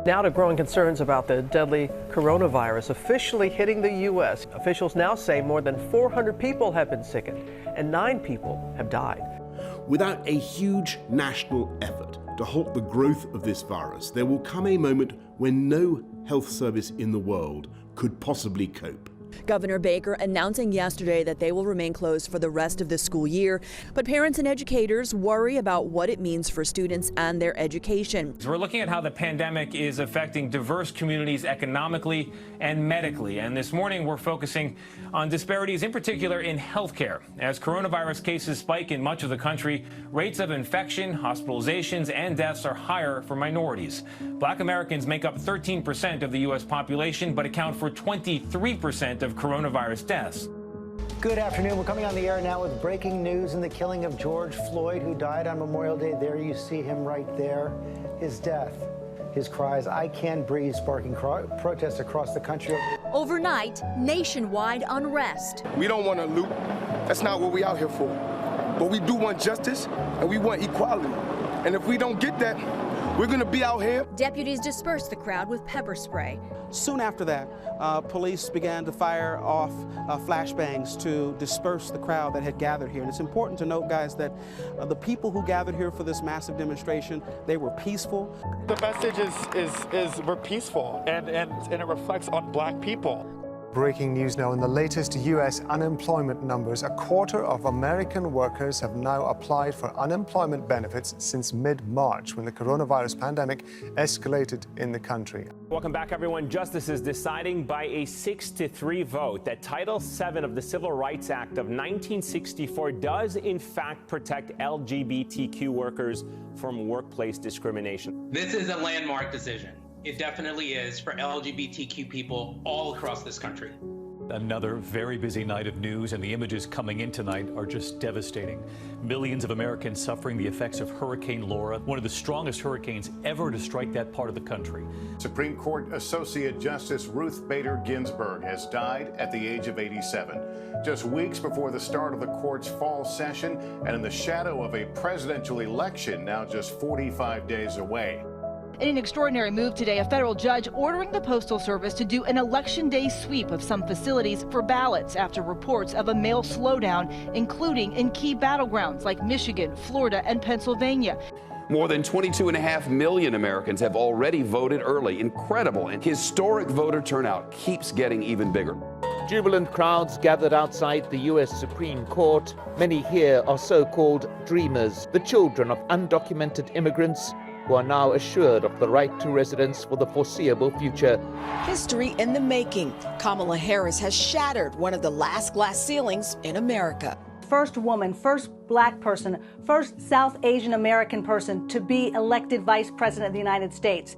Now to growing concerns about the deadly coronavirus officially hitting the U.S. Officials now say more than 400 people have been sickened and 9 people have died. Without a huge national effort to halt the growth of this virus, there will come a moment when no health service in the world could possibly cope. Governor Baker announcing yesterday that they will remain closed for the rest of the school year. But parents and educators worry about what it means for students and their education. We're looking at how the pandemic is affecting diverse communities economically and medically. And this morning, we're focusing on disparities, in particular in healthcare. As coronavirus cases spike in much of the country, rates of infection, hospitalizations, and deaths are higher for minorities. Black Americans make up 13% of the U.S. population, but account for 23% of coronavirus deaths. Good afternoon. We're coming on the air now with breaking news in the killing of George Floyd, who died on Memorial Day. There you see him right there. His death, his cries, "I can't breathe," sparking protests across the country. Overnight, nationwide unrest. We don't want to loot. That's not what we out here for. But we do want justice and we want equality. And if we don't get that, we're going to be out here. Deputies dispersed the crowd with pepper spray. Soon after that, police began to fire off flashbangs to disperse the crowd that had gathered here. And it's important to note, guys, that the people who gathered here for this massive demonstration, they were peaceful. The message is we're peaceful, and it reflects on black people. Breaking news now. In the latest U.S. unemployment numbers, a quarter of American workers have now applied for unemployment benefits since mid-March, when the coronavirus pandemic escalated in the country. Welcome back, everyone. Justices deciding by a 6-3 vote that Title VII of the Civil Rights Act of 1964 does, in fact, protect LGBTQ workers from workplace discrimination. This is a landmark decision. It definitely is for LGBTQ people all across this country. Another very busy night of news, and the images coming in tonight are just devastating. Millions of Americans suffering the effects of Hurricane Laura, one of the strongest hurricanes ever to strike that part of the country. Supreme Court Associate Justice Ruth Bader Ginsburg has died at the age of 87. Just weeks before the start of the court's fall session, and in the shadow of a presidential election now just 45 days away. In an extraordinary move today, a federal judge ordering the Postal Service to do an Election Day sweep of some facilities for ballots after reports of a mail slowdown, including in key battlegrounds like Michigan, Florida, and Pennsylvania. More than 22.5 million Americans have already voted early. Incredible, and historic voter turnout keeps getting even bigger. Jubilant crowds gathered outside the U.S. Supreme Court. Many here are so-called dreamers, the children of undocumented immigrants who are now assured of the right to residence for the foreseeable future. History in the making. Kamala Harris has shattered one of the last glass ceilings in America. First woman, first black person, first South Asian American person to be elected vice president of the United States.